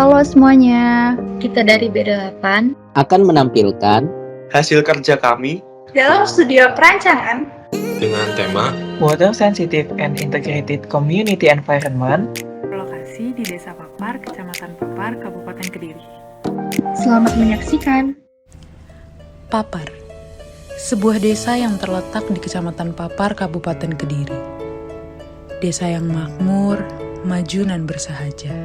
Halo semuanya, kita dari B8 akan menampilkan hasil kerja kami dalam studio perancangan dengan tema Water Sensitive and Integrated Community Environment. Lokasi di Desa Papar, Kecamatan Papar, Kabupaten Kediri. Selamat menyaksikan. Papar, sebuah desa yang terletak di Kecamatan Papar, Kabupaten Kediri. Desa yang makmur, maju dan bersahaja.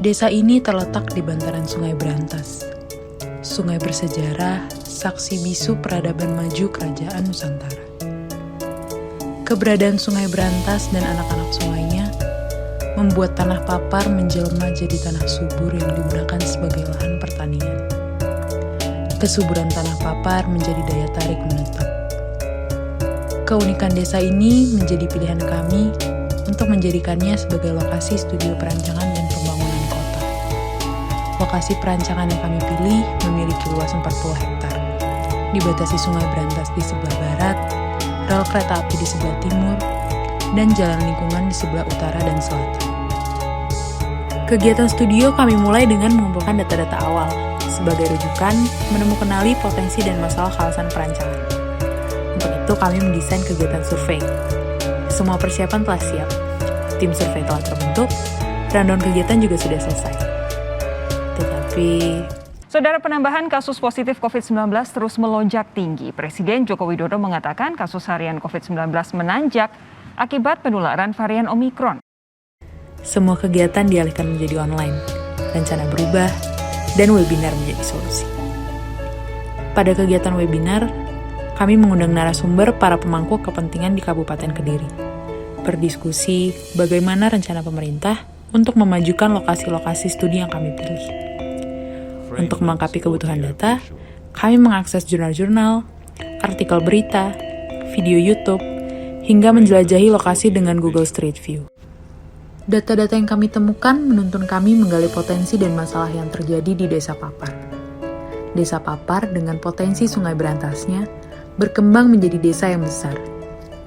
Desa ini terletak di bantaran Sungai Brantas. Sungai bersejarah, saksi bisu peradaban maju Kerajaan Nusantara. Keberadaan Sungai Brantas dan anak-anak sungainya membuat tanah Papar menjelma jadi tanah subur yang digunakan sebagai lahan pertanian. Kesuburan tanah Papar menjadi daya tarik menetap. Keunikan desa ini menjadi pilihan kami untuk menjadikannya sebagai lokasi studio perancangan dan pembangunan kota. Lokasi perancangan yang kami pilih memiliki luas 40 hektar, dibatasi Sungai Brantas di sebelah barat, rel kereta api di sebelah timur, dan jalan lingkungan di sebelah utara dan selatan. Kegiatan studio kami mulai dengan mengumpulkan data-data awal, sebagai rujukan menemukanali potensi dan masalah kawasan perancangan. Untuk itu kami mendesain kegiatan survei. Semua persiapan telah siap, tim survei telah terbentuk, rundown kegiatan juga sudah selesai. Tetapi Saudara, penambahan kasus positif COVID-19 terus melonjak tinggi. Presiden Joko Widodo mengatakan kasus harian COVID-19 menanjak akibat penularan varian Omikron. semua kegiatan dialihkan menjadi online, rencana berubah, dan webinar menjadi solusi. Pada kegiatan webinar, kami mengundang narasumber para pemangku kepentingan di Kabupaten Kediri. Berdiskusi bagaimana rencana pemerintah untuk memajukan lokasi-lokasi studi yang kami pilih. Untuk melengkapi kebutuhan data, kami mengakses jurnal-jurnal, artikel berita, video YouTube, hingga menjelajahi lokasi dengan Google Street View. Data-data yang kami temukan menuntun kami menggali potensi dan masalah yang terjadi di Desa Papar. Desa Papar dengan potensi Sungai Brantasnya berkembang menjadi desa yang besar.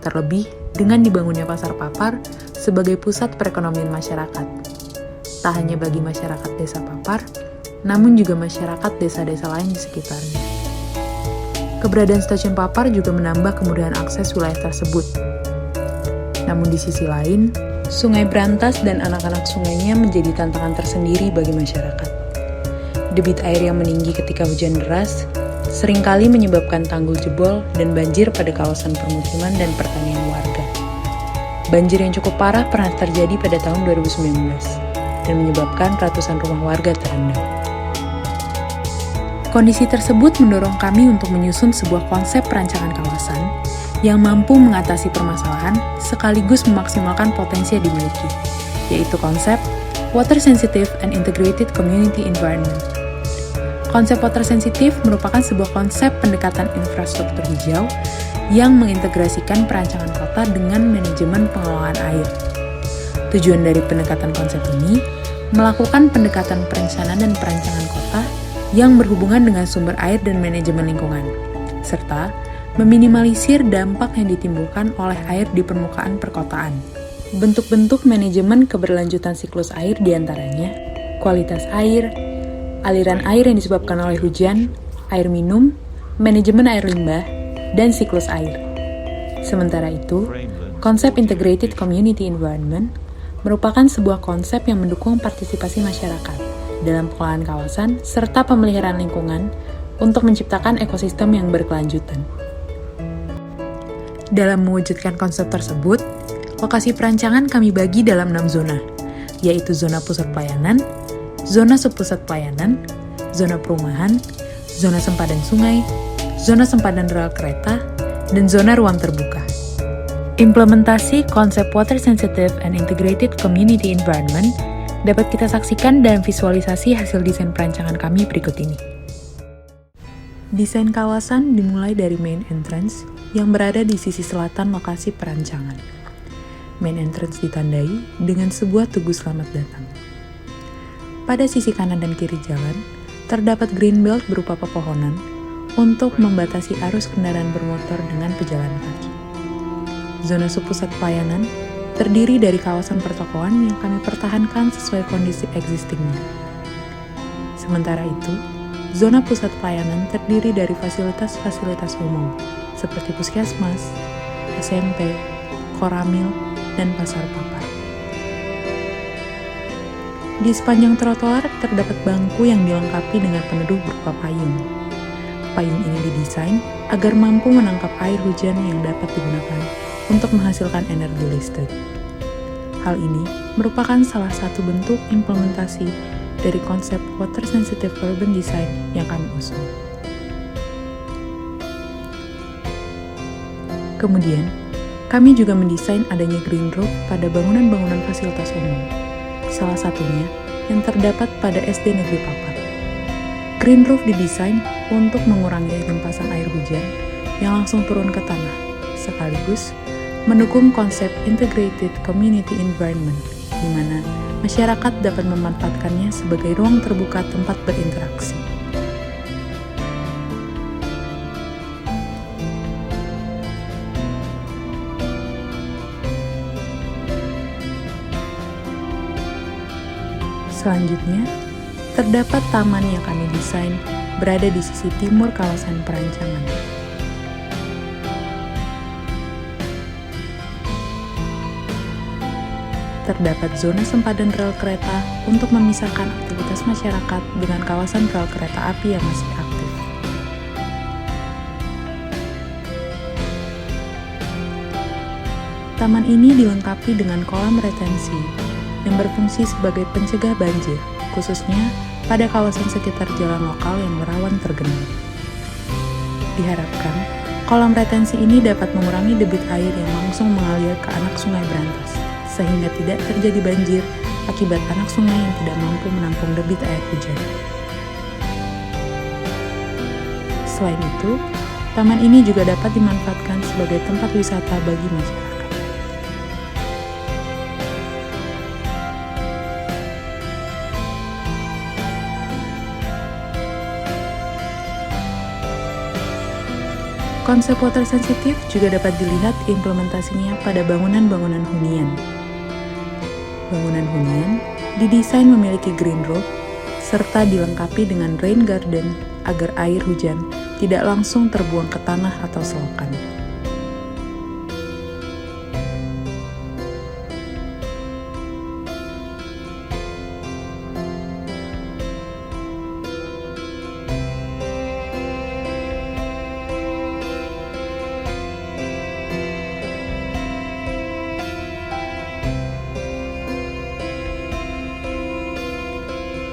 Terlebih dengan dibangunnya Pasar Papar sebagai pusat perekonomian masyarakat. Tak hanya bagi masyarakat Desa Papar, namun juga masyarakat desa-desa lain di sekitarnya. Keberadaan stasiun Papar juga menambah kemudahan akses wilayah tersebut. Namun di sisi lain, Sungai Brantas dan anak-anak sungainya menjadi tantangan tersendiri bagi masyarakat. Debit air yang meninggi ketika hujan deras seringkali menyebabkan tanggul jebol dan banjir pada kawasan permukiman dan pertanian warga. Banjir yang cukup parah pernah terjadi pada tahun 2019 dan menyebabkan ratusan rumah warga terendam. Kondisi tersebut mendorong kami untuk menyusun sebuah konsep perancangan kawasan yang mampu mengatasi permasalahan sekaligus memaksimalkan potensi yang dimiliki, yaitu konsep Water Sensitive and Integrated Community Environment. Konsep water sensitive merupakan sebuah konsep pendekatan infrastruktur hijau yang mengintegrasikan perancangan kota dengan manajemen pengelolaan air. Tujuan dari pendekatan konsep ini melakukan pendekatan perencanaan dan perancangan kota yang berhubungan dengan sumber air dan manajemen lingkungan, serta meminimalisir dampak yang ditimbulkan oleh air di permukaan perkotaan. Bentuk-bentuk manajemen keberlanjutan siklus air diantaranya kualitas air, aliran air yang disebabkan oleh hujan, air minum, manajemen air limbah, dan siklus air. Sementara itu, konsep Integrated Community Environment merupakan sebuah konsep yang mendukung partisipasi masyarakat dalam pengelolaan kawasan serta pemeliharaan lingkungan untuk menciptakan ekosistem yang berkelanjutan. Dalam mewujudkan konsep tersebut, lokasi perancangan kami bagi dalam 6 zona, yaitu zona pusat pelayanan, zona subpusat pelayanan, zona perumahan, zona sempadan sungai, zona sempadan rel kereta, dan zona ruang terbuka. Implementasi konsep Water Sensitive and Integrated Community Environment dapat kita saksikan dalam visualisasi hasil desain perancangan kami berikut ini. Desain kawasan dimulai dari main entrance yang berada di sisi selatan lokasi perancangan. Main entrance ditandai dengan sebuah tugu selamat datang. Pada sisi kanan dan kiri jalan, terdapat green belt berupa pepohonan untuk membatasi arus kendaraan bermotor dengan pejalan kaki. Zona subpusat pelayanan terdiri dari kawasan pertokoan yang kami pertahankan sesuai kondisi existingnya. Sementara itu, zona pusat pelayanan terdiri dari fasilitas-fasilitas umum, seperti puskesmas, SMP, koramil, dan pasar papar. Di sepanjang trotoar terdapat bangku yang dilengkapi dengan peneduh berupa payung. Payung ini didesain agar mampu menangkap air hujan yang dapat digunakan untuk menghasilkan energi listrik. Hal ini merupakan salah satu bentuk implementasi dari konsep water sensitive urban design yang kami usung. Kemudian, kami juga mendesain adanya green roof pada bangunan-bangunan fasilitas umum. Salah satunya yang terdapat pada SD Negeri Papat. Green roof didesain untuk mengurangi limpasan air hujan yang langsung turun ke tanah, sekaligus mendukung konsep integrated community environment, di mana masyarakat dapat memanfaatkannya sebagai ruang terbuka tempat berinteraksi. Selanjutnya, terdapat taman yang kami desain berada di sisi timur kawasan perancangan. Terdapat zona sempadan rel kereta untuk memisahkan aktivitas masyarakat dengan kawasan rel kereta api yang masih aktif. Taman ini dilengkapi dengan kolam retensi yang berfungsi sebagai pencegah banjir, khususnya pada kawasan sekitar jalan lokal yang rawan tergenang. Diharapkan, kolam retensi ini dapat mengurangi debit air yang langsung mengalir ke anak sungai Brantas, sehingga tidak terjadi banjir akibat anak sungai yang tidak mampu menampung debit air hujan. Selain itu, taman ini juga dapat dimanfaatkan sebagai tempat wisata bagi masyarakat. Konsep water sensitif juga dapat dilihat implementasinya pada bangunan-bangunan hunian. Bangunan hunian didesain memiliki green roof serta dilengkapi dengan rain garden agar air hujan tidak langsung terbuang ke tanah atau selokan.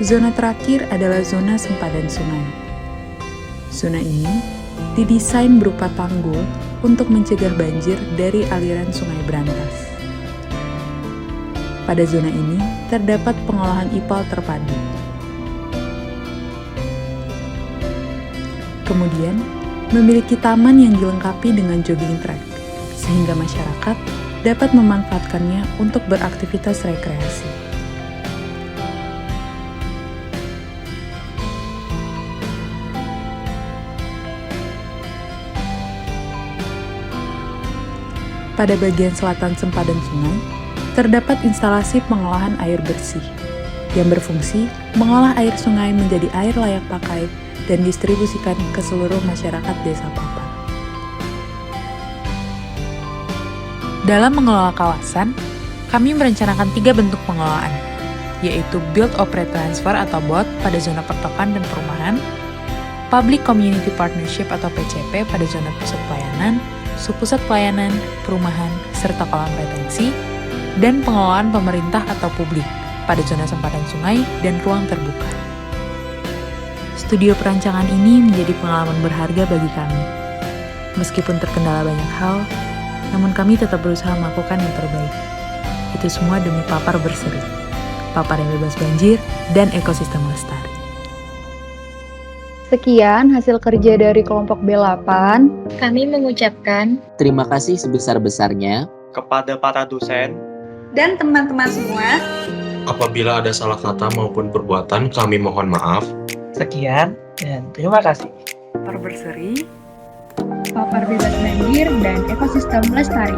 Zona terakhir adalah zona sempadan sungai. Zona ini didesain berupa tanggul untuk mencegah banjir dari aliran sungai Brantas. Pada zona ini terdapat pengolahan IPAL terpadu. Kemudian, memiliki taman yang dilengkapi dengan jogging track, sehingga masyarakat dapat memanfaatkannya untuk beraktivitas rekreasi. Pada bagian selatan sempadan sungai, terdapat instalasi pengolahan air bersih yang berfungsi mengolah air sungai menjadi air layak pakai dan distribusikan ke seluruh masyarakat Desa Papat. Dalam mengelola kawasan, kami merencanakan 3 bentuk pengelolaan, yaitu Build Operate Transfer atau BOT pada zona pertokoan dan perumahan, Public Community Partnership atau PCP pada zona pusat pelayanan, subpusat pelayanan, perumahan, serta kolam retensi, dan pengelolaan pemerintah atau publik pada zona sempadan sungai dan ruang terbuka. Studio perancangan ini menjadi pengalaman berharga bagi kami. Meskipun terkendala banyak hal, namun kami tetap berusaha melakukan yang terbaik. Itu semua demi Papar berseri, Papar yang bebas banjir, dan ekosistem lestari. Sekian hasil kerja dari kelompok B8. Kami mengucapkan terima kasih sebesar-besarnya Kepada para dosen, Dan teman-teman semua, apabila ada salah kata maupun perbuatan, kami mohon maaf. Sekian, dan terima kasih. Papar berseri, Papar bebas banjir dan ekosistem lestari.